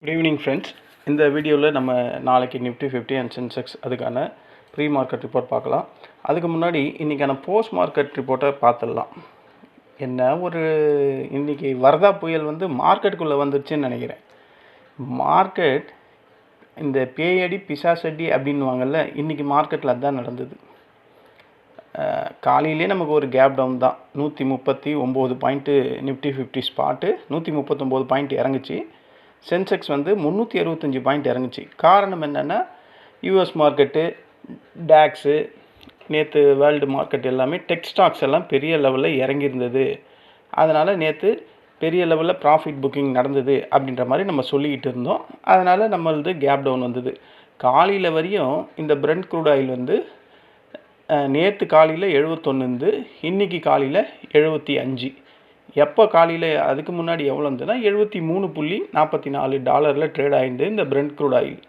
Good evening friends. இந்த வீடியோவில் நம்ம நாளைக்கு நிஃப்டி 50 அண்ட் சென்செக்ஸ் அதுக்கான ப்ரீ மார்க்கெட் ரிப்போர்ட் பார்க்கலாம். அதுக்கு முன்னாடி இன்றைக்கான போஸ்ட் மார்க்கெட் ரிப்போர்ட்டை பார்த்துடலாம். இன்றைக்கி வர்தா புயல் மார்க்கெட்டுக்குள்ளே வந்துருச்சுன்னு நினைக்கிறேன். மார்க்கெட் இந்த பேயடி பிசாசடி அப்படின்வாங்கல்ல, இன்றைக்கி மார்க்கெட்டில் அதுதான் நடந்தது. காலையிலே நமக்கு ஒரு கேப் டவுன் தான். 139 பாயிண்ட்டு நிஃப்டி 50 ஸ்பாட்டு 139 பாயிண்ட் இறங்குச்சு. சென்செக்ஸ் 365 பாயிண்ட் இறங்குச்சு. காரணம் என்னென்னா, யூஎஸ் மார்க்கெட்டு, டாக்ஸு, நேற்று வேர்ல்டு மார்க்கெட் எல்லாமே டெக் ஸ்டாக்ஸ் எல்லாம் பெரிய லெவலில் இறங்கியிருந்தது. அதனால் நேற்று பெரிய லெவலில் ப்ராஃபிட் புக்கிங் நடந்தது அப்படின்ற மாதிரி நம்ம சொல்லிக்கிட்டு இருந்தோம். அதனால் நம்மளது கேப் டவுன் வந்தது. காலையில் வரையும் இந்த பிரெண்ட் க்ரூட் ஆயில் நேற்று காலையில் 71 இருந்து இன்றைக்கி காலையில் 75. எப்போ காலையில் அதுக்கு முன்னாடி எவ்வளோ இருந்ததுன்னா $73.44 ட்ரேட் ஆகிருந்து இந்த பிரெண்ட் க்ரூட் ஆயில்.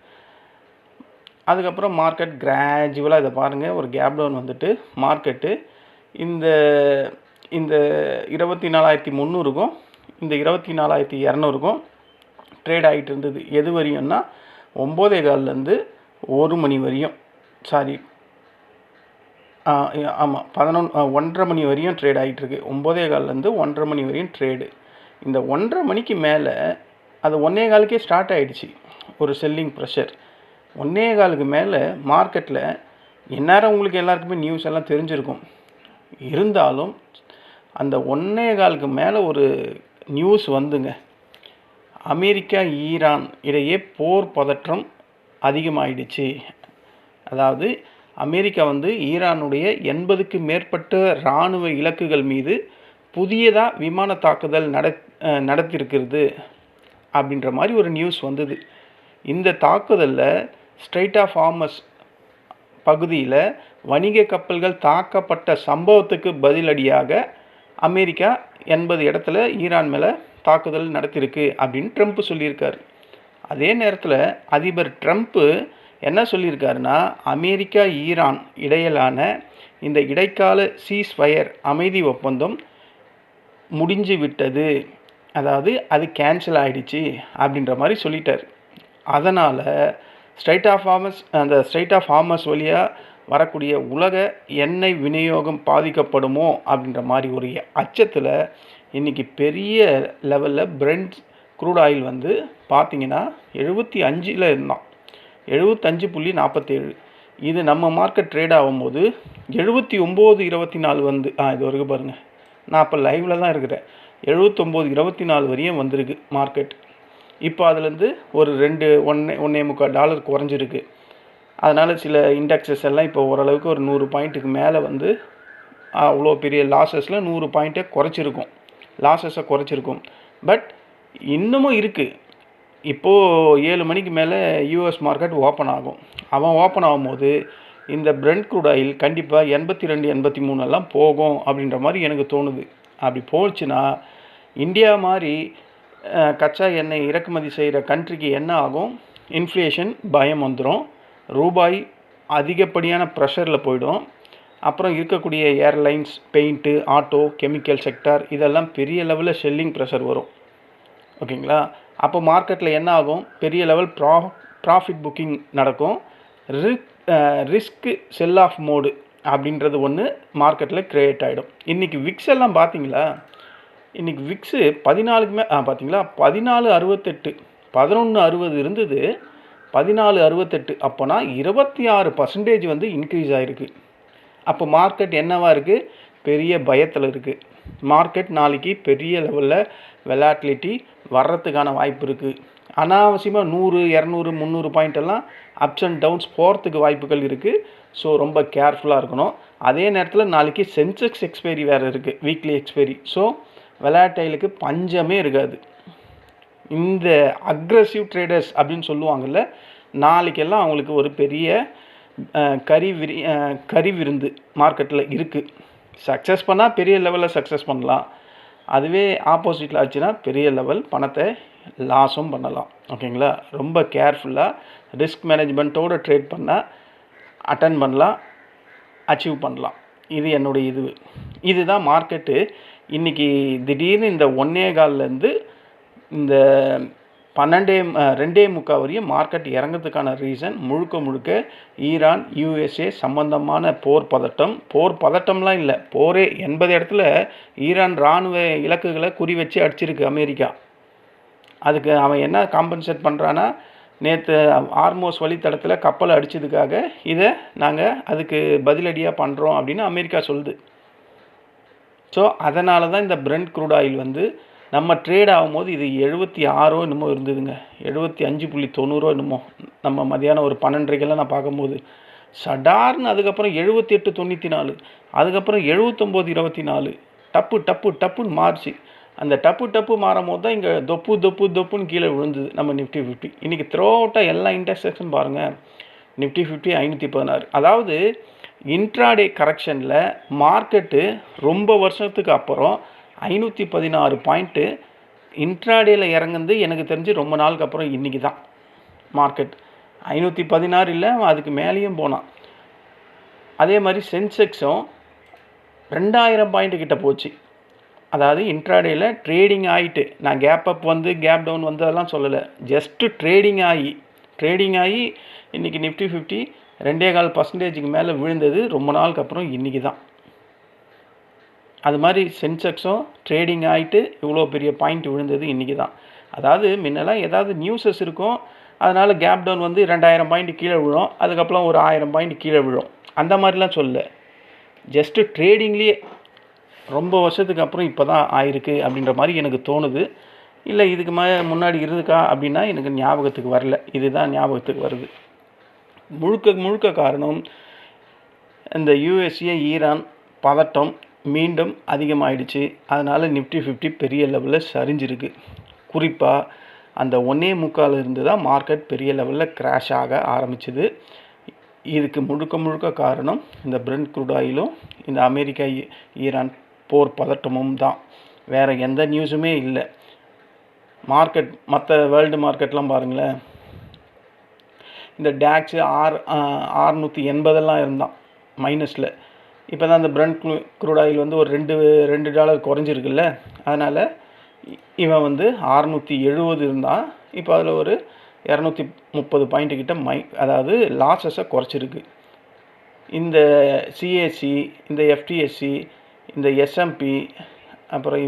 அதுக்கப்புறம் மார்க்கெட் கிராஜுவலாக இதை பாருங்கள், ஒரு கேப் டவுன் வந்துட்டு மார்க்கெட்டு இந்த இந்த 24,300க்கும் இந்த 24,200க்கும் ட்ரேட் ஆகிட்டு இருந்தது. எது வரையும்னா 9:15 1 மணி வரையும், ஆமாம் 1:30 மணி வரையும் ட்ரேட் ஆகிட்டுருக்கு. 9:15 1:30 மணி வரையும் ட்ரேடு. இந்த 1:30 மணிக்கு மேலே அது 1:15க்கே ஸ்டார்ட் ஆகிடுச்சு ஒரு செல்லிங் ப்ரெஷர். 1:15க்கு மேலே மார்க்கெட்டில் எந்நேரம் உங்களுக்கு எல்லாருக்குமே நியூஸ் எல்லாம் தெரிஞ்சிருக்கும். இருந்தாலும் அந்த 1:15க்கு மேலே ஒரு நியூஸ் அமெரிக்கா ஈரான் இடையே போர் பதற்றம் அதிகமாகிடுச்சு. அதாவது அமெரிக்கா ஈரானுடைய 80க்கு மேற்பட்ட இராணுவ இலக்குகள் மீது புதியதாக விமான தாக்குதல் நடத்தியிருக்கிறது அப்படின்ற மாதிரி ஒரு நியூஸ் வந்தது. இந்த தாக்குதலில் ஸ்ட்ரைட் ஆஃப் ஹார்மஸ் பகுதியில் வணிக கப்பல்கள் தாக்கப்பட்ட சம்பவத்துக்கு பதிலடியாக அமெரிக்கா 80 இடத்துல ஈரான் மேலே தாக்குதல் நடத்தியிருக்கு அப்படின்னு ட்ரம்ப் சொல்லியிருக்காரு. அதே நேரத்தில் அதிபர் ட்ரம்ப்பு என்ன சொல்லியிருக்காருன்னா, அமெரிக்கா ஈரான் இடையிலான இந்த இடைக்கால சீஸ்ஃபயர் அமைதி ஒப்பந்தம் முடிஞ்சு விட்டது, அதாவது அது கேன்சல் ஆகிடுச்சு அப்படின்ற மாதிரி சொல்லிட்டார். அதனால் ஸ்ட்ரைட் ஆஃப் ஹார்மஸ் வழியாக வரக்கூடிய உலக எண்ணெய் விநியோகம் பாதிக்கப்படுமோ அப்படின்ற மாதிரி ஒரு அச்சத்தில் இன்றைக்கி பெரிய லெவலில் பிரெண்ட் க்ரூட் ஆயில் பார்த்திங்கன்னா 75 இருந்தான். 75.47. இது நம்ம மார்க்கெட் ட்ரேட் ஆகும்போது 79.24 இது வரைக்கும் பாருங்கள். நான் இப்போ லைவில் தான் இருக்கிறேன். 79.24 வரையும் வந்திருக்கு மார்க்கெட். இப்போ அதுலேருந்து ஒரு $1.25 குறைஞ்சிருக்கு. அதனால் சில இண்டெக்ஸஸ் எல்லாம் இப்போ ஓரளவுக்கு ஒரு 100 பாயிண்ட்டுக்கு மேலே அவ்வளோ பெரிய லாஸஸில் 100 பாயிண்ட்டை குறைச்சிருக்கும். பட் இன்னமும் இருக்குது. இப்போது 7 மணிக்கு மேலே யூஎஸ் மார்க்கெட் ஓப்பன் ஆகும். ஓப்பன் ஆகும்போது இந்த பிரெண்ட் க்ரூட் ஆயில் கண்டிப்பாக 82-83 எல்லாம் போகும் அப்படின்ற மாதிரி எனக்கு தோணுது. அப்படி போச்சுன்னா இந்தியா மாதிரி கச்சா எண்ணெய் இறக்குமதி செய்கிற கண்ட்ரிக்கு என்ன ஆகும்? இன்ஃப்ளேஷன் பயம் வந்துடும். ரூபாய் அதிகப்படியான ப்ரெஷரில் போயிடும். அப்புறம் இருக்கக்கூடிய airlines, paint, auto, chemical sector இதெல்லாம் பெரிய லெவலில் செல்லிங் ப்ரெஷர் வரும். ஓகேங்களா? அப்போ மார்க்கெட்டில் என்ன ஆகும்? பெரிய லெவல் ப்ராஃபிட் புக்கிங் நடக்கும். ரிஸ்க் செல் ஆஃப் மோடு அப்படின்றது ஒன்று மார்க்கெட்டில் க்ரியேட் ஆகிடும். இன்றைக்கி விக்ஸ் எல்லாம் பார்த்தீங்களா? இன்றைக்கி விக்ஸு 14க்கு பார்த்தீங்களா? 14.68 11.60 இருந்தது. 14.68 அப்போனா 26% இன்க்ரீஸ் ஆகிருக்கு. அப்போ மார்க்கெட் என்னவாக இருக்குது? பெரிய பயத்தில் இருக்குது. மார்க்கெட் நாளைக்கு பெரிய லெவலில் வெலாட்டிலிட்டி வர்றதுக்கான வாய்ப்பு இருக்குது. அனாவசியமாக 100, 200, 300 பாயிண்டெல்லாம் அப்ஸ் அண்ட் டவுன்ஸ் போகிறதுக்கு வாய்ப்புகள் இருக்குது. ஸோ ரொம்ப கேர்ஃபுல்லாக இருக்கணும். அதே நேரத்தில் நாளைக்கு சென்செக்ஸ் எக்ஸ்பைரி வேறு இருக்குது, வீக்லி எக்ஸ்பைரி. ஸோ வெலாட்டைலுக்கு பஞ்சமே இருக்காது. இந்த அக்ரெசிவ் ட்ரேடர்ஸ் அப்படின்னு சொல்லுவாங்கள்ல, நாளைக்கெல்லாம் அவங்களுக்கு ஒரு பெரிய கறி விருந்து மார்க்கெட்டில் இருக்குது. சக்ஸஸ் பண்ணால் பெரிய லெவலில் சக்ஸஸ் பண்ணலாம். அதுவே ஆப்போசிட்டில் ஆச்சுன்னா பெரிய லெவல் பணத்தை லாஸும் பண்ணலாம். ஓகேங்களா? ரொம்ப கேர்ஃபுல்லாக ரிஸ்க் மேனேஜ்மெண்ட்டோடு ட்ரேட் பண்ணால் அட்டன் பண்ணலாம், அச்சீவ் பண்ணலாம். இது என்னுடைய இதுதான் மார்க்கெட்டு. இன்றைக்கி திடீர்னு இந்த 1.15 இந்த 2.25 வரையும் மார்க்கெட் இறங்கிறதுக்கான ரீசன் முழுக்க ஈரான் யூஎஸ்ஏ சம்பந்தமான போர் பதட்டம்லாம் இல்லை, போரே 80 இடத்துல ஈரான் இராணுவ இலக்குகளை குறி வச்சு அடிச்சிருக்கு அமெரிக்கா. அதுக்கு அவன் என்ன காம்பன்சேட் பண்ணுறான்னா, நேற்று ஆர்மோஸ் வழித்தடத்தில் கப்பலை அடித்ததுக்காக இதை நாங்கள் அதுக்கு பதிலடியாக பண்ணுறோம் அப்படின்னு அமெரிக்கா சொல்லுது. ஸோ அதனால தான் இந்த பிரெண்ட் க்ரூட் ஆயில் வந்து நம்ம ட்ரேட் ஆகும்போது இது 76 என்னமோ இருந்ததுங்க, 75.90 என்னமோ நம்ம மதியானம் ஒரு 12:30 நான் பார்க்கும்போது. சடார்னு அதுக்கப்புறம் 78.94, அதுக்கப்புறம் 79.24, டப்புன்னு மாறிச்சு. அந்த டப்பு மாறும் போது தான் இங்கே தொப்புன்னு கீழே விழுந்தது நம்ம நிஃப்டி 50. இன்றைக்கி த்ரோ அவுட்டாக எல்லா இண்டெக்ஸும் பாருங்கள், நிஃப்டி 50 516. அதாவது இன்ட்ராடே கரெக்ஷனில் மார்க்கெட்டு ரொம்ப வருஷத்துக்கு அப்புறம் 516 பாயிண்ட்டு இன்ட்ராடேயில் இறங்குந்து எனக்கு தெரிஞ்சு ரொம்ப நாளுக்கு அப்புறம் இன்றைக்கி தான் மார்க்கெட் 516 இல்லை, அதுக்கு மேலேயும் போனான். அதே மாதிரி சென்செக்ஸும் 2000 பாயிண்ட்டு கிட்ட போச்சு. அதாவது இன்ட்ராடேயில் ட்ரேடிங் ஆகிட்டு, நான் கேப் அப் வந்து கேப் டவுன் வந்து அதெல்லாம் சொல்லலை, ஜஸ்ட்டு ட்ரேடிங் ஆகி இன்றைக்கி நிஃப்டி 50 2.25% மேலே விழுந்தது ரொம்ப நாளுக்கு அப்புறம் இன்றைக்கி தான். அது மாதிரி சென்செக்ஸும் ட்ரேடிங் ஆகிட்டு இவ்வளோ பெரிய பாயிண்ட் விழுந்தது இன்றைக்கி தான். அதாவது முன்னெல்லாம் ஏதாவது நியூஸஸ் இருக்கும், அதனால் கேப் டவுன் வந்து 2000 பாயிண்ட் கீழே விழும், அதுக்கப்புறம் ஒரு 1000 பாயிண்ட் கீழே விழும், அந்த மாதிரிலாம் சொல்ல, ஜஸ்ட்டு ட்ரேடிங்லேயே ரொம்ப வருஷத்துக்கு அப்புறம் இப்போ தான் ஆயிருக்கு அப்படின்ற மாதிரி எனக்கு தோணுது. இல்லை இதுக்கு முன்னாடி இருந்துக்கா அப்படின்னா எனக்கு ஞாபகத்துக்கு வரல, இதுதான் ஞாபகத்துக்கு வருது. முழுக்க காரணம் இந்த யூஎஸ்ஏ ஈரான் பதட்டம் மீண்டும் அதிகமாகிடுச்சு. அதனால் நிஃப்டி 50 பெரிய லெவலில் சரிஞ்சிருக்கு. குறிப்பாக அந்த 1.25 இருந்து தான் மார்க்கெட் பெரிய லெவலில் கிராஷ் ஆக ஆரம்பிச்சுது. இதுக்கு முழுக்க காரணம் இந்த பிரெண்ட் க்ரூட் ஆயிலும் இந்த அமெரிக்கா ஈரான் போர் பதட்டமும் தான், வேறு எந்த நியூஸுமே இல்லை. மார்க்கெட் மற்ற வேர்ல்டு மார்க்கெட்லாம் பாருங்களேன், இந்த டேக்ஸு 680 இருந்தான் மைனஸில். இப்போ தான் இந்த பிரெண்ட் க்ரூட் ஆயில் வந்து ஒரு $2 குறைஞ்சிருக்குல்ல, அதனால் இவன் வந்து 670 இருந்தான், இப்போ அதில் ஒரு 230 பாயிண்ட்டு கிட்ட அதாவது லாஸஸை குறைச்சிருக்கு. இந்த சிஏசி, இந்த எஃப்டிஎஸ்சி, இந்த எஸ்எம்பி, அப்புறம்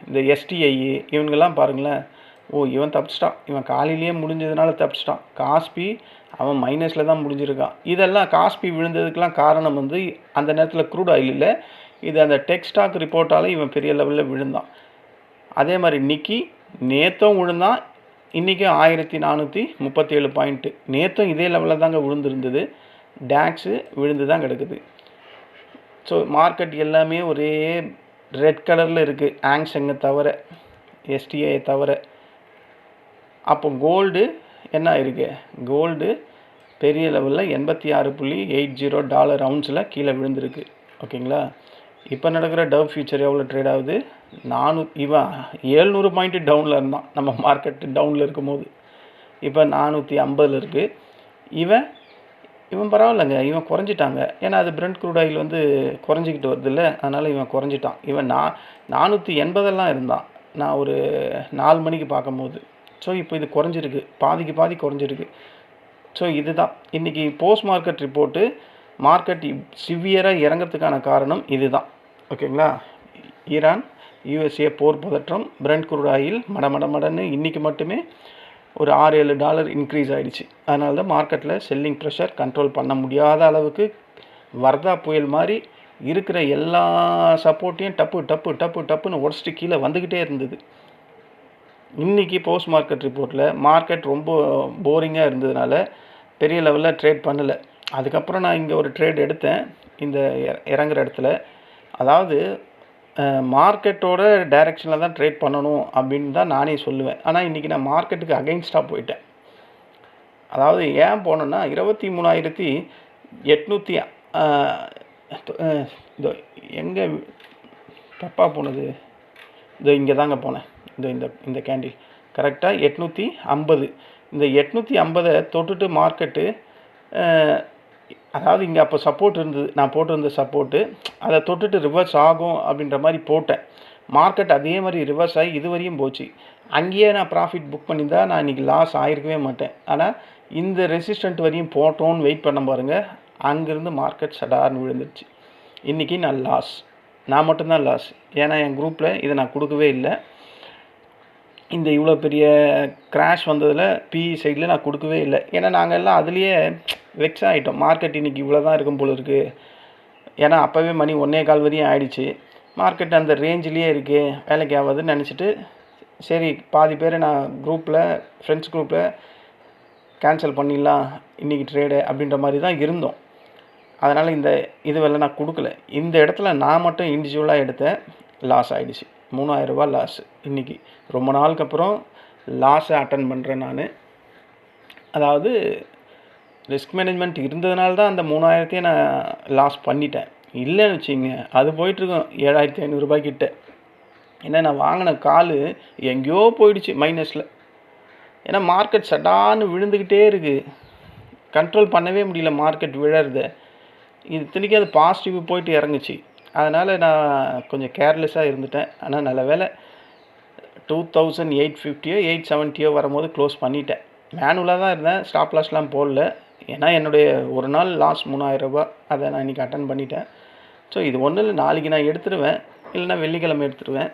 இந்த எஸ்டிஐ, இவங்கெல்லாம் பாருங்களேன், இவன் தப்பிச்சிட்டான், இவன் காலையிலேயே முடிஞ்சதுனால தப்பிச்சிட்டான். காஸ்பி அவன் மைனஸில் தான் முடிஞ்சிருக்கான். இதெல்லாம் காஸ்பி விழுந்ததுக்கெலாம் காரணம் வந்து அந்த நேரத்தில் க்ரூட் ஆயில் இல்லை, இது அந்த டெக் ஸ்டாக் ரிப்போர்ட்டால் இவன் பெரிய லெவலில் விழுந்தான். அதே மாதிரி நிக்கி நேற்றும் விழுந்தான், இன்றைக்கும் 1437 பாயிண்ட்டு, நேற்றும் இதே லெவலில் தாங்க விழுந்துருந்தது. டேக்ஸு விழுந்து தான் கிடக்குது. ஸோ மார்க்கெட் எல்லாமே ஒரே ரெட் கலரில் இருக்குது, ஆங்ஸங்கை தவிர, எஸ்டிஐ தவிர. அப்போ கோல்டு என்ன இருக்கு, கோல்டு பெரிய லெவலில் $86.80 அவுன்ஸில் கீழே விழுந்திருக்கு. ஓகேங்களா, இப்போ நடக்கிற டவ் ஃபியூச்சர் எவ்வளோ ட்ரேட் ஆகுது, 700 பாயிண்ட்டு டவுனில் இருந்தான் நம்ம மார்க்கெட்டு டவுனில் இருக்கும்போது, இப்போ 450 இருக்குது. இவன் பரவாயில்லைங்க, இவன் குறைஞ்சிட்டாங்க. ஏன்னா அது பிரெண்ட் க்ரூட் ஆயில் வந்து குறைஞ்சிக்கிட்டு வருது இல்லை, அதனால் இவன் குறைஞ்சிட்டான். இவன் 480 இருந்தான் நான் ஒரு 4 மணிக்கு பார்க்கும்போது. ஸோ இப்போ இது குறைஞ்சிருக்கு, பாதி குறைஞ்சிருக்கு. ஸோ இதுதான் இன்றைக்கி போஸ்ட் மார்க்கெட் ரிப்போர்ட்டு. மார்க்கெட் சிவியராக இறங்கிறதுக்கான காரணம் இதுதான். ஓகேங்களா, ஈரான் யூஎஸ்ஏ போர் பதற்றம், பிரெண்ட் க்ரூட் ஆயில் மடன்னு இன்றைக்கி மட்டுமே ஒரு $6-7 இன்க்ரீஸ் ஆகிடுச்சு. அதனால தான் மார்க்கெட்டில் செல்லிங் ப்ரெஷர் கண்ட்ரோல் பண்ண முடியாத அளவுக்கு வர்தா புயல் மாதிரி இருக்கிற எல்லா சப்போர்ட்டையும் டப்புன்னு உடச்சிட்டு கீழே வந்துக்கிட்டே இருந்தது. இன்றைக்கி போஸ்ட் மார்க்கெட் ரிப்போர்ட்டில் மார்க்கெட் ரொம்ப போரிங்காக இருந்ததுனால பெரிய லெவலில் ட்ரேட் பண்ணலை. அதுக்கப்புறம் நான் இங்கே ஒரு ட்ரேட் எடுத்தேன் இந்த இறங்குற இடத்துல. அதாவது மார்க்கெட்டோட டைரெக்ஷனில் தான் ட்ரேட் பண்ணணும் அப்படின்னு தான் நானே சொல்லுவேன். ஆனால் இன்றைக்கி நான் மார்க்கெட்டுக்கு அகைன்ஸ்டாக போயிட்டேன். அதாவது ஏன் போனேன்னா 23,800 இதோ எங்கே தப்பாக போனது, இதோ இங்கே தாங்க போனேன். இந்த கேண்டில் கரெக்டாக 850. இந்த 850 தொட்டுட்டு மார்க்கெட்டு, அதாவது இங்கே அப்போ சப்போர்ட் இருந்தது, நான் போட்டிருந்த சப்போர்ட்டு, அதை தொட்டுட்டு ரிவர்ஸ் ஆகும் அப்படின்ற மாதிரி போட்டேன். மார்க்கெட் அதே மாதிரி ரிவர்ஸ் ஆகி இது வரையும் போச்சு. அங்கேயே நான் ப்ராஃபிட் புக் பண்ணியிருந்தா நான் இன்றைக்கி லாஸ் ஆகிருக்கவே மாட்டேன். ஆனால் இந்த ரெசிஸ்டன்ட் வரையும் போட்டோன்னு வெயிட் பண்ண பாருங்கள், அங்கேருந்து மார்க்கெட் சடார்னு விழுந்துருச்சு. இன்றைக்கி நான் லாஸ், நான் மட்டும்தான் லாஸ். ஏன்னா என் குரூப்பில் இதை நான் கொடுக்கவே இல்லை. இந்த இவ்வளோ பெரிய கிராஷ் வந்ததில் பிஇ சைடில் நான் கொடுக்கவே இல்லை. ஏன்னா நாங்கள் எல்லாம் அதுலேயே வெக்ஸ் ஆகிட்டோம். மார்க்கெட் இன்றைக்கி இவ்வளோ தான் இருக்கும் போல இருக்குது. ஏன்னா அப்போவே மணி 1:15 வரையும் ஆகிடுச்சு. மார்க்கெட் அந்த ரேஞ்சிலேயே இருக்குது, வேலைக்கு ஆகாதுன்னு நினச்சிட்டு சரி பாதி பேர் நான் குரூப்பில் ஃப்ரெண்ட்ஸ் குரூப்பில் கேன்சல் பண்ணிடலாம் இன்றைக்கி ட்ரேடு அப்படின்ற மாதிரி தான் இருந்தோம். அதனால் இந்த இதுவெல்லாம் நான் கொடுக்கல. இந்த இடத்துல நான் மட்டும் இண்டிவிஜுவலாக எடுத்தேன், லாஸ் ஆகிடுச்சு. 3000 ரூபா லாஸ். இன்றைக்கி ரொம்ப நாளுக்கு அப்புறம் லாஸை அட்டன் பண்ணுறேன் நான். அதாவது ரிஸ்க் மேனேஜ்மெண்ட் இருந்ததுனால தான் அந்த 3000 நான் லாஸ் பண்ணிட்டேன். இல்லைன்னு வச்சிங்க அது போயிட்டுருக்கோம் 7500 ரூபாய்க்கிட்ட. ஏன்னா நான் வாங்கின கால் எங்கேயோ போயிடுச்சு மைனஸில். ஏன்னா மார்க்கெட் சடான்னு விழுந்துக்கிட்டே இருக்குது, கண்ட்ரோல் பண்ணவே முடியல மார்க்கெட் விழறது. இது இத்தனைக்கும் அது பாசிட்டிவ் போயிட்டு இறங்குச்சு. அதனால் நான் கொஞ்சம் கேர்லெஸ்ஸாக இருந்துட்டேன். ஆனால் நல்ல வேலை 2850 870 வரும்போது க்ளோஸ் பண்ணிட்டேன். மேனுவலாக தான் இருந்தேன், ஸ்டாப் லாஸ்லாம் போடல. ஏன்னா என்னுடைய ஒரு நாள் லாஸ் 3000 ரூபா, அதை நான் இன்றைக்கி அட்டன் பண்ணிட்டேன். ஸோ இது ஒன்றும் இல்லை, நாளைக்கு நான் எடுத்துருவேன், இல்லைனா வெள்ளிக்கிழமை எடுத்துருவேன்.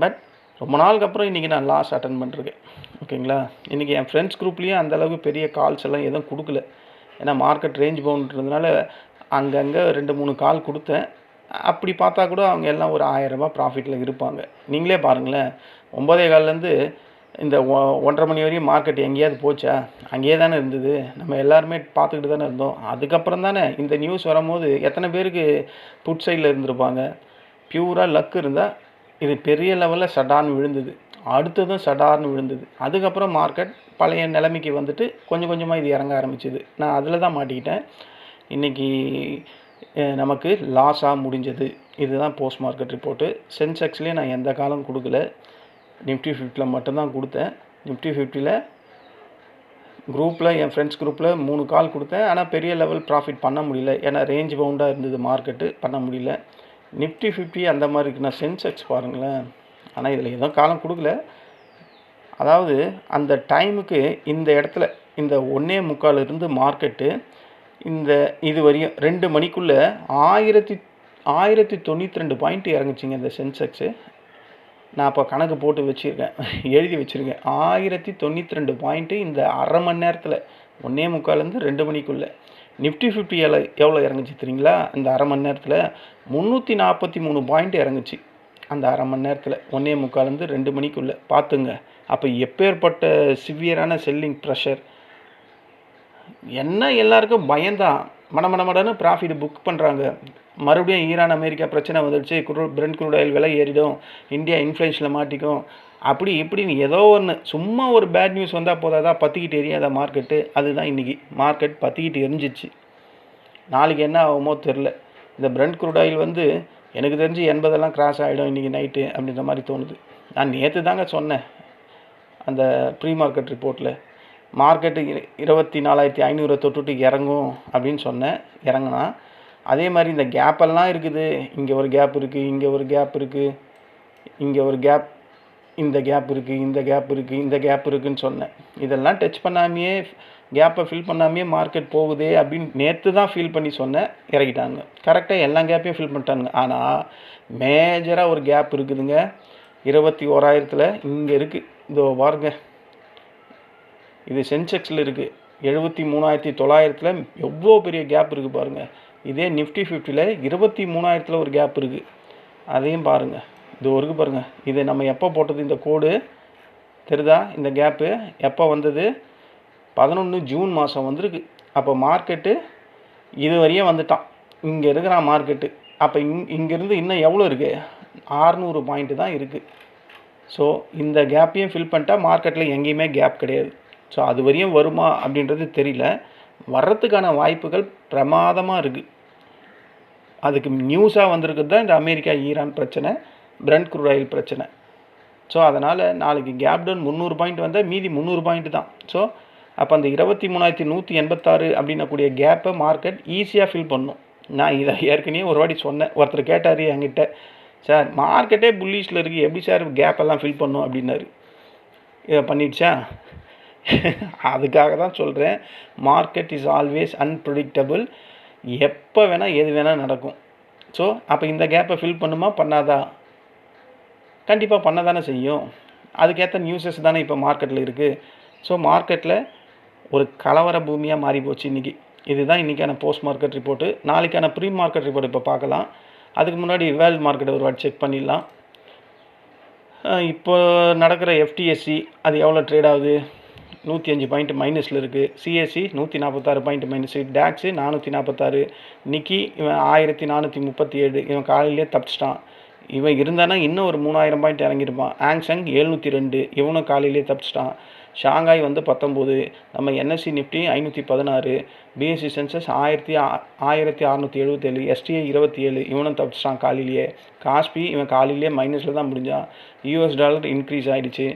பட் ரொம்ப நாளுக்கு அப்புறம் இன்றைக்கி நான் லாஸ் அட்டன் பண்ணிருக்கேன். ஓகேங்களா? இன்றைக்கி என் ஃப்ரெண்ட்ஸ் குரூப்லேயும் அந்தளவுக்கு பெரிய கால்ஸ் எல்லாம் எதுவும் கொடுக்கல. ஏன்னா மார்க்கெட் ரேஞ்ச் பவுண்ட்றதுனால அங்கங்கே 2-3 கால் கொடுத்தேன். அப்படி பார்த்தா கூட அவங்க எல்லாம் ஒரு 1000 ரூபா ப்ராஃபிட்டில் இருப்பாங்க. நீங்களே பாருங்களேன், 9:15லேருந்து இந்த 1:30 மணி வரையும் மார்க்கெட் எங்கேயாவது போச்சா? அங்கேயே தானே இருந்தது. நம்ம எல்லாருமே பார்த்துக்கிட்டு தானே இருந்தோம். அதுக்கப்புறம் தானே இந்த நியூஸ் வரும்போது எத்தனை பேருக்கு புட் சைடில் இருந்திருப்பாங்க. பியூராக லக் இருந்தால் இது பெரிய லெவலில் சடார்னு விழுந்தது, அடுத்ததும் சடார்னு விழுந்தது. அதுக்கப்புறம் மார்க்கெட் பழைய நிலைமைக்கு வந்துட்டு கொஞ்சம் கொஞ்சமாக இது இறங்க ஆரம்பிச்சிது. நான் அதில் தான் மாட்டிக்கிட்டேன். இன்றைக்கி நமக்கு லாஸாக முடிஞ்சது. இதுதான் போஸ்ட் மார்க்கெட் ரிப்போர்ட்டு. சென்செக்ஸ்லேயே நான் எந்த காலம் கொடுக்கல, நிஃப்டி 50 மட்டும்தான் கொடுத்தேன். நிஃப்டி 50 குரூப்பில் என் ஃப்ரெண்ட்ஸ் குரூப்பில் 3 கால் கொடுத்தேன். ஆனால் பெரிய லெவல் ப்ராஃபிட் பண்ண முடியல. ஏன்னா ரேஞ்ச் பவுண்டாக இருந்தது மார்க்கெட்டு, பண்ண முடியல. நிஃப்டி 50 அந்த மாதிரி இருக்குன்னா சென்செக்ஸ் பாருங்களேன். ஆனால் இதில் எதுவும் காலம் கொடுக்கல. அதாவது அந்த டைமுக்கு இந்த இடத்துல இந்த 1:45 மார்க்கெட்டு இந்த இது வரையும் 2 மணிக்குள்ளே 1092 பாயிண்ட் இறங்குச்சிங்க இந்த சென்செக்ஸு. நான் அப்போ கணக்கு போட்டு வச்சுருக்கேன், எழுதி வச்சுருக்கேன். 1092 பாயிண்ட்டு இந்த அரை மணி நேரத்தில் 1:45லேருந்து 2 மணிக்குள்ளே. நிஃப்டி 50 எவ்வளோ இறங்குச்சு தெரியுங்களா? அந்த அரை மணி நேரத்தில் 343 பாயிண்ட் இறங்குச்சு அந்த அரை மணி நேரத்தில், 1:45லேருந்து 2 மணிக்குள்ளே. பார்த்துங்க அப்போ எப்பேற்பட்ட சிவியரான செல்லிங் ப்ரெஷர். என்ன எல்லாருக்கும் பயந்தான், மடன்னு ப்ராஃபிட் புக் பண்ணுறாங்க. மறுபடியும் ஈரான் அமெரிக்கா பிரச்சனை வந்துடுச்சு, பிரெண்ட் க்ரூட் ஆயில் விலை ஏறிடும், இந்தியா இன்ஃப்ளேஷனில் மாட்டிக்கும், அப்படி இப்படின்னு ஏதோ ஒன்று சும்மா ஒரு பேட் நியூஸ் வந்தால் போதாதான் பற்றிக்கிட்டு எரியாத மார்க்கெட்டு. அதுதான் இன்றைக்கி மார்க்கெட் பற்றிக்கிட்டு எரிஞ்சிச்சு. நாளைக்கு என்ன ஆகுமோ தெரில. இந்த பிரெண்ட் க்ரூட் ஆயில் வந்து எனக்கு தெரிஞ்சு 80 கிராஸ் ஆகிடும் இன்றைக்கி நைட்டு அப்படின்ற மாதிரி தோணுது. நான் நேற்று தாங்க சொன்னேன் அந்த ப்ரீ மார்க்கெட் ரிப்போர்ட்டில், மார்க்கெட்டு 24,500 தொட்டுட்டு இறங்கும் அப்படின்னு சொன்னேன். இறங்குனா அதே மாதிரி இந்த கேப்பெல்லாம் இருக்குது. இங்கே ஒரு கேப் இருக்குது, இங்கே ஒரு கேப் இருக்குது, இங்கே ஒரு கேப், இந்த கேப் இருக்குது, இந்த கேப் இருக்குது, இந்த கேப் இருக்குதுன்னு சொன்னேன். இதெல்லாம் டச் பண்ணாமையே, கேப்பை ஃபில் பண்ணாமையே மார்க்கெட் போகுதே அப்படின்னு நேற்று தான் ஃபீல் பண்ணி சொன்னேன். இறக்கிட்டாங்க. கரெக்டாக எல்லா கேப்பையும் ஃபில் பண்ணிட்டாங்க. ஆனால் மேஜராக ஒரு கேப் இருக்குதுங்க 21,000 இங்கே இருக்குது. இதோ பாருங்க, இது சென்செக்ஸில் இருக்குது 73,900 எவ்வளோ பெரிய கேப் இருக்குது பாருங்கள். இதே நிஃப்டி 50 23,000 ஒரு கேப் இருக்குது, அதையும் பாருங்கள். இது ஒரு பாருங்கள், இது நம்ம எப்போ போட்டது இந்த கோடு தெரியுதா? இந்த கேப்பு எப்போ வந்தது? 11 ஜூன் மாதம் வந்திருக்கு. அப்போ மார்க்கெட்டு இது வரையும் வந்துட்டான், இங்கே இருக்கிறான் மார்க்கெட்டு. அப்போ இங்கேருந்து இன்னும் எவ்வளோ இருக்குது? 600 பாயிண்ட்டு தான் இருக்குது. ஸோ இந்த கேப்பையும் ஃபில் பண்ணிட்டா மார்க்கெட்டில் எங்கேயுமே கேப் கிடையாது. ஸோ அது வரையும் வருமா அப்படின்றது தெரியல. வர்றதுக்கான வாய்ப்புகள் பிரமாதமாக இருக்குது. அதுக்கு நியூஸாக வந்திருக்குது தான் இந்த அமெரிக்கா ஈரான் பிரச்சனை, பிரெண்ட் க்ரூட் ஆயில் பிரச்சனை. ஸோ அதனால் நாளைக்கு கேப் டவுன் 300 பாயிண்ட் வந்தால் மீதி 300 பாயிண்ட் தான். ஸோ அப்போ அந்த 23,186 அப்படின்னக்கூடிய கேப்பை மார்க்கெட் ஈஸியாக ஃபில் பண்ணும். நான் இதை ஏற்கனவே ஒரு வாட்டி சொன்னேன். ஒருத்தர் கேட்டார் என்கிட்ட, சார் மார்க்கெட்டே புல்லிஷில் இருக்குது, எப்படி சார் கேப் எல்லாம் ஃபில் பண்ணும் அப்படின்னாரு. இதை பண்ணிடுச்சா? அதுக்காக தான் சொல்கிறேன், மார்க்கெட் இஸ் ஆல்வேஸ் அன்பிரடிக்டபிள். எப்போ வேணால் எது வேணால் நடக்கும். ஸோ அப்போ இந்த கேப்பை ஃபில் பண்ணுமா பண்ணாதா? கண்டிப்பாக பண்ண தானே செய்யும். அதுக்கேற்ற நியூஸஸ் தானே இப்போ மார்க்கெட்டில் இருக்குது. ஸோ மார்க்கெட்டில் ஒரு கலவர பூமியாக மாறி போச்சு இன்றைக்கி. இதுதான் இன்றைக்கான போஸ்ட் மார்க்கெட் ரிப்போர்ட்டு. நாளைக்கான ப்ரீ மார்க்கெட் ரிப்போர்ட் இப்போ பார்க்கலாம். அதுக்கு முன்னாடி வேர்ல்டு மார்க்கெட் ஒரு வாட்டி செக் பண்ணிடலாம். இப்போ நடக்கிற FTSE அது எவ்வளோ ட்ரேட் ஆகுது? 105 பாயிண்ட் மைனஸில் இருக்குது. CSE 146 point minus. டேக்ஸு 446. நிக்கி இவன் 1437. இவன் காலையிலே தப்பிச்சிட்டான். இவன் இருந்தானா இன்னும் ஒரு 3000 பாயிண்ட் இறங்கியிருப்பான். ஆங்சங் 702. இவனும் காலையிலே தப்பிச்சிட்டான். ஷாங்காய் வந்து 19. நம்ம NSE Nifty 516. BSE Sensex 1677. STI 27. இவனும் தப்பிச்சிட்டான் காலையிலேயே. காஸ்பி இவன் காலையிலேயே மைனஸில் தான் முடிஞ்சான். US டாலர் இன்க்ரீஸ் ஆகிடுச்சு.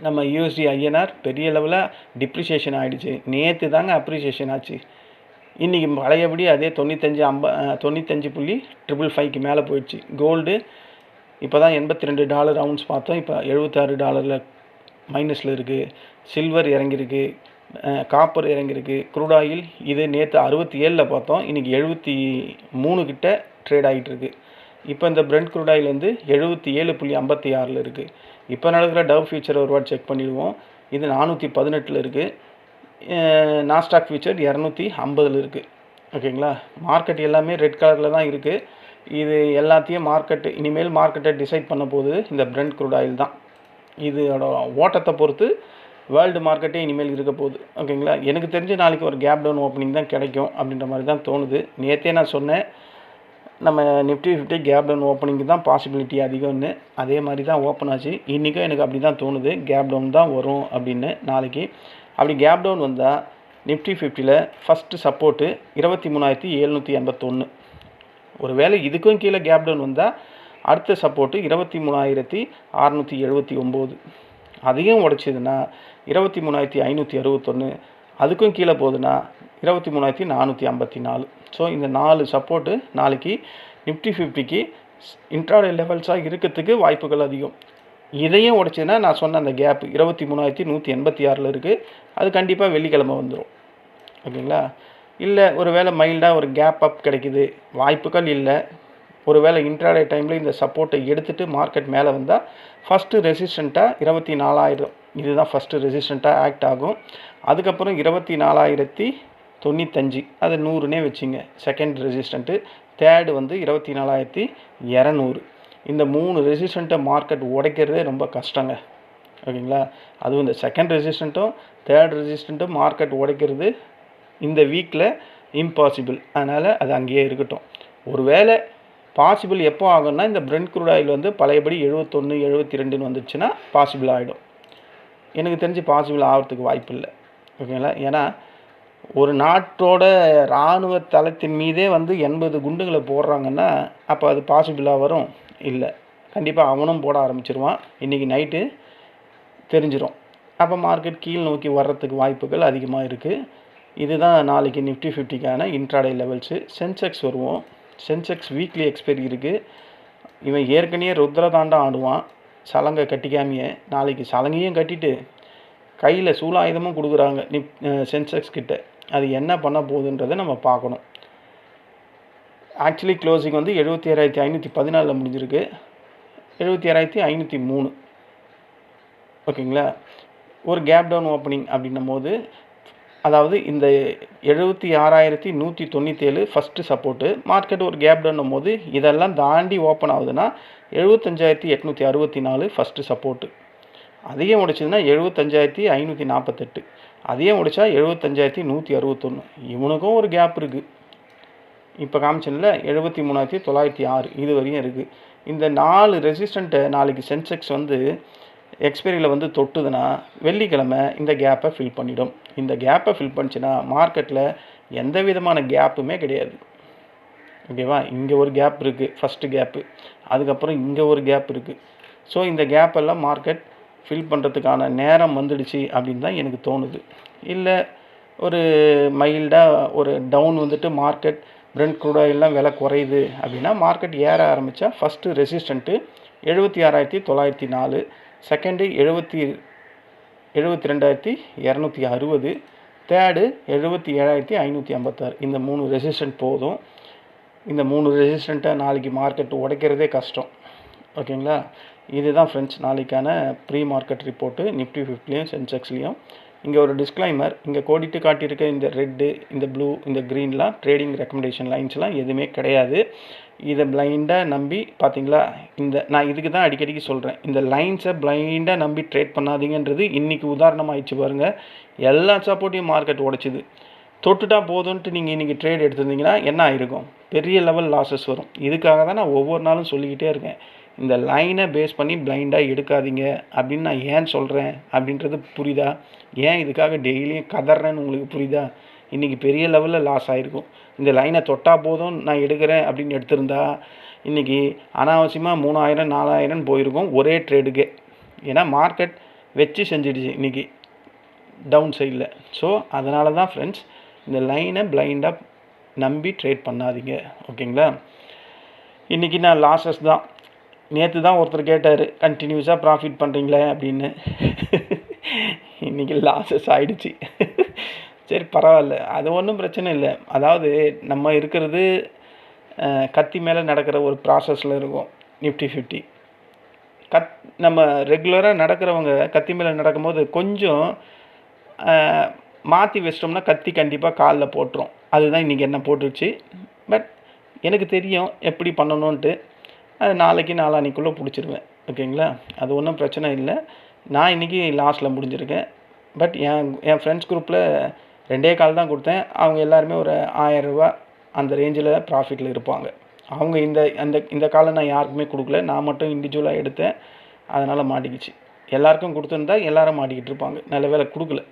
நம்ம USD INR பெரிய லெவலில் டிப்ரிசியேஷன் ஆகிடுச்சு. நேற்று தாங்க அப்ரிசியேஷன் ஆச்சு. இன்றைக்கி பழையபடி அதே 95.555க்கு மேலே போயிடுச்சு. கோல்டு இப்போ தான் $82 அவுன்ஸ் பார்த்தோம். இப்போ $76 மைனஸில் இருக்குது. சில்வர் இறங்கியிருக்கு, காப்பர் இறங்கியிருக்கு. க்ரூட் ஆயில் இது நேற்று 67 பார்த்தோம், இன்றைக்கி 73 கிட்ட ட்ரேட் ஆகிட்டு இருக்குது. இப்போ இந்த பிரெண்ட் க்ரூட் ஆயில் வந்து 77.56 இருக்குது. இப்போ நடக்கிற டவ் ஃபியூச்சர் ஒரு வாட்டி செக் பண்ணிடுவோம். இது 418 இருக்குது. நாஸ்டாக் ஃபியூச்சர் 250 இருக்குது. ஓகேங்களா? மார்க்கெட் எல்லாமே ரெட் கலரில் தான் இருக்குது. இது எல்லாத்தையும் இனிமேல் மார்க்கெட்டை டிசைட் பண்ண போகுது இந்த பிரெண்ட் க்ரூட் ஆயில் தான். இதோட ஓட்டத்தை பொறுத்து வேர்ல்டு மார்க்கெட்டே இனிமேல் இருக்க போகுது. ஓகேங்களா? எனக்கு தெரிஞ்சு நாளைக்கு ஒரு கேப் டவுன் ஓப்பனிங் தான் கிடைக்கும் அப்படின்ற மாதிரி தான் தோணுது. நேற்றே நான் சொன்னேன், நம்ம நிஃப்டி 50 கேப் டவுன் ஓப்பனிங்கு தான் பாசிபிலிட்டி அதிகம்னு. அதே மாதிரி தான் ஓப்பன் ஆச்சு. இன்றைக்கும் எனக்கு அப்படி தான் தோணுது, கேப் டவுன் தான் வரும் அப்படின்னு. நாளைக்கு அப்படி கேப் டவுன் வந்தால் நிஃப்டி 50ல் ஃபஸ்ட்டு சப்போர்ட்டு 23,781. ஒரு வேளை இதுக்கும் கீழே கேப் டவுன் வந்தால் அடுத்த சப்போர்ட்டு 23,679. அதையும் உடைச்சிதுன்னா 23,561. அதுக்கும் கீழே போகுதுன்னா 23,454. ஸோ இந்த 4 சப்போர்ட்டு நாளைக்கு நிஃப்டி 50க்கு இன்ட்ராடே லெவல்ஸாக இருக்கிறதுக்கு வாய்ப்புகள் அதிகம். இதையும் உடைச்சிதுன்னா நான் சொன்ன அந்த கேப்பு 23,186 இருக்குது. அது கண்டிப்பாக வெள்ளிக்கிழமை வந்துடும். ஓகேங்களா? இல்லை ஒரு வேளை மைல்டாக ஒரு கேப் அப் கிடைக்குது, வாய்ப்புகள் இல்லை. ஒரு வேளை இன்ட்ராடே டைமில் இந்த சப்போர்ட்டை எடுத்துகிட்டு மார்க்கெட் மேலே வந்தால் ஃபஸ்ட்டு ரெசிஸ்டண்ட்டாக 24,000 இதுதான் ஃபஸ்ட்டு ரெசிஸ்டண்ட்டாக ஆக்ட் ஆகும். அதுக்கப்புறம் 24,095 அது 100னே வச்சுங்க செகண்ட் ரெசிஸ்டண்ட்டு. தேர்டு வந்து 24,200. இந்த 3 ரெசிஸ்டண்ட்டை மார்க்கெட் உடைக்கிறதே ரொம்ப கஷ்டங்க. ஓகேங்களா? அதுவும் இந்த செகண்ட் ரெசிஸ்டண்ட்டும் தேர்ட் ரெசிஸ்டண்ட்டும் மார்க்கெட் உடைக்கிறது இந்த வீக்கில் இம்பாசிபிள். அதனால் அது அங்கேயே இருக்கட்டும். ஒரு வேளை பாசிபிள் எப்போ ஆகும்னா இந்த பிரெண்ட் க்ரூட் ஆயில் வந்து பழையபடி 71 72ன்னு வந்துடுச்சுன்னா பாசிபிள் ஆகிடும். எனக்கு தெரிஞ்சு பாசிபிள் ஆகிறதுக்கு வாய்ப்பு இல்லை. ஓகேங்களா? ஏன்னா ஒரு நாட்டோட இராணுவ தளத்தின் மீதே வந்து 80 குண்டுகளை போடுறாங்கன்னா அப்போ அது பாசிபிளாக வரும்? இல்லை. கண்டிப்பாக அவனும் போட ஆரம்பிச்சிருவான். இன்றைக்கி நைட்டு தெரிஞ்சிடும். அப்போ மார்க்கெட் கீழ் நோக்கி வர்றதுக்கு வாய்ப்புகள் அதிகமாக இருக்குது. இதுதான் நாளைக்கு நிஃப்டி 50க்கான இன்ட்ராடே லெவல்ஸு. சென்செக்ஸ் வருவோம். சென்செக்ஸ் வீக்லி எக்ஸ்பைரி இருக்குது. இவன் ஏற்கனவே ருத்ரதாண்டம் ஆடுவான் சலங்கை கட்டிக்காமையே. நாளைக்கு சலங்கையும் கட்டிட்டு கையில் சூலாயுதமும் கொடுக்குறாங்க சென்செக்ஸ் கிட்ட. அது என்ன பண்ண போகுதுன்றதை நம்ம பார்க்கணும். ஆக்சுவலி க்ளோசிங் வந்து 76,514 முடிஞ்சிருக்கு. 76,503. ஓகேங்களா? ஒரு கேப் டவுன் ஓப்பனிங் அப்படின்னும் போது அதாவது இந்த 76,197 ஃபஸ்ட்டு சப்போர்ட்டு. மார்க்கெட் ஒரு கேப் டவுன்னும் போது இதெல்லாம் தாண்டி ஓப்பன் ஆகுதுன்னா 75,864 ஃபஸ்ட்டு சப்போர்ட்டு. அதையும் முடிச்சதுன்னா 75,548. அதையும் முடித்தா 75,161. இவனுக்கும் ஒரு கேப் இருக்குது. இப்போ காமிச்சனில் 73,906 இது வரையும் இருக்குது. இந்த 4 ரெசிஸ்டண்ட்டை நாளைக்கு சென்செக்ஸ் வந்து எக்ஸ்பைரியில் வந்து தொட்டுதுன்னா வெள்ளிக்கிழமை இந்த கேப்பை ஃபில் பண்ணிடும். இந்த கேப்பை ஃபில் பண்ணிச்சுன்னா மார்க்கெட்டில் எந்த விதமான கேப்புமே கிடையாது. ஓகேவா? இங்கே ஒரு கேப் இருக்குது, ஃபஸ்ட்டு கேப்பு. அதுக்கப்புறம் இங்கே ஒரு கேப் இருக்குது. ஸோ இந்த கேப்பெல்லாம் மார்க்கெட் ஃபில் பண்ணுறதுக்கான நேரம் வந்துடுச்சு அப்படின்னு தான் எனக்கு தோணுது. இல்லை ஒரு மைல்டாக ஒரு டவுன் வந்துட்டு மார்க்கெட் பிரெண்ட் க்ரூட் ஆயில்லாம் விலை குறையுது அப்படின்னா மார்க்கெட் ஏற ஆரம்பித்தா ஃபஸ்ட்டு ரெசிஸ்டண்ட்டு 76,904, செகண்டு 72,260, தேர்டு 77,556. இந்த 3 ரெசிஸ்டன்ட் போதும். இந்த 3 ரெசிஸ்டண்ட்டை நாளைக்கு மார்க்கெட் உடைக்கிறதே கஷ்டம். ஓகேங்களா? இதுதான் ஃப்ரெண்ட்ஸ் நாளைக்கான ப்ரீ மார்க்கெட் ரிப்போர்ட்டு நிஃப்டி 50லையும் சென்செக்ஸ்லேயும். இங்கே ஒரு டிஸ்க்ளைமர், இங்கே கோடிட்டு காட்டியிருக்க இந்த ரெட்டு, இந்த ப்ளூ, இந்த க்ரீன்லாம் ட்ரேடிங் ரெக்கமெண்டேஷன் லைன்ஸ்லாம் எதுவுமே கிடையாது. இதை பிளைண்டாக நம்பி பார்த்தீங்களா, நான் இதுக்கு தான் அடிக்கடிக்கு சொல்கிறேன், இந்த லைன்ஸை பிளைண்டாக நம்பி ட்ரேட் பண்ணாதீங்கன்றது இன்றைக்கி உதாரணமாகிடுச்சு பாருங்கள். எல்லா சப்போர்ட்டையும் மார்க்கெட் உடைச்சிது. தொட்டுட்டா போதும்ன்ட்டு நீங்கள் இன்றைக்கி ட்ரேட் எடுத்திருந்தீங்கன்னா என்ன ஆயிருக்கும்? பெரிய லெவல் லாஸஸ் வரும். இதுக்காக தான் நான் ஒவ்வொரு நாளும் சொல்லிக்கிட்டே இருக்கேன், இந்த லைனை பேஸ் பண்ணி பிளைண்டாக எடுக்காதீங்க அப்படின்னு நான் ஏன் சொல்கிறேன் அப்படின்றது புரியுதா? ஏன் இதுக்காக டெய்லியும் கதறேன்னு உங்களுக்கு புரியுதா? இன்றைக்கி பெரிய லெவலில் லாஸ் ஆகிருக்கும். இந்த லைனை தொட்டால் போதும் நான் எடுக்கிறேன் அப்படின்னு எடுத்திருந்தா இன்றைக்கி அனாவசியமாக 3,000 4,000 போயிருக்கும் ஒரே ட்ரேடுக்கே. ஏன்னா மார்க்கெட் வச்சு செஞ்சிடுச்சு இன்றைக்கி டவுன் சைடில். ஸோ அதனால தான் ஃப்ரெண்ட்ஸ், இந்த லைனை பிளைண்டாக நம்பி ட்ரேட் பண்ணாதீங்க. ஓகேங்களா? இன்றைக்கி நான் லாஸஸ் தான். நேற்று தான் ஒருத்தர் கேட்டார், கண்டினியூஸாக ப்ராஃபிட் பண்ணுறீங்களே அப்படின்னு. இன்றைக்கி லாஸஸ் ஆகிடுச்சு. சரி பரவாயில்ல, அது ஒன்றும் பிரச்சனை இல்லை. அதாவது நம்ம இருக்கிறது கத்தி மேலே நடக்கிற ஒரு ப்ராசஸில் இருக்கும் நிஃப்டி 50. நம்ம ரெகுலராக நடக்கிறவங்க கத்தி மேலே நடக்கும்போது கொஞ்சம் மாற்றி வச்சிட்டோம்னா கத்தி கண்டிப்பாக காலில் போட்டுரும். அதுதான் இன்றைக்கி என்ன போட்டுருச்சு. பட் எனக்கு தெரியும் எப்படி பண்ணணுன்ட்டு. அது நாளைக்கு நாளான்னைக்குள்ளே பிடிச்சிருவேன். ஓகேங்களா? அது ஒன்றும் பிரச்சனை இல்லை. நான் இன்றைக்கி லாஸ்ட்டில் முடிஞ்சிருக்கேன். பட் என் ஃப்ரெண்ட்ஸ் குரூப்பில் 2 கால் தான் கொடுத்தேன். அவங்க எல்லாருமே ஒரு 1000 ரூபா அந்த ரேஞ்சில் ப்ராஃபிட்டில் இருப்பாங்க. அவங்க இந்த காலை நான் யாருக்குமே கொடுக்கல, நான் மட்டும் இண்டிவிஜுவலாக எடுத்தேன். அதனால் மாட்டிக்கிச்சு. எல்லாருக்கும் கொடுத்துருந்தா எல்லோரும் மாட்டிக்கிட்டு இருப்பாங்க. நல்ல வேலை கொடுக்கல.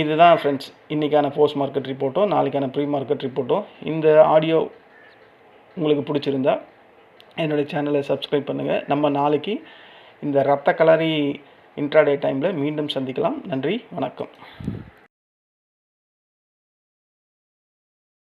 இதுதான் ஃப்ரெண்ட்ஸ் இன்றைக்கான போஸ்ட் மார்க்கெட் ரிப்போர்ட்டும் நாளைக்கான ப்ரீ மார்க்கெட் ரிப்போர்ட்டும். இந்த ஆடியோ உங்களுக்கு பிடிச்சிருந்தா என்னுடைய சேனலை சப்ஸ்கிரைப் பண்ணுங்கள். நம்ம நாளைக்கு இந்த ரத்த கலரி இன்ட்ராடே டைமில் மீண்டும் சந்திக்கலாம். நன்றி, வணக்கம்.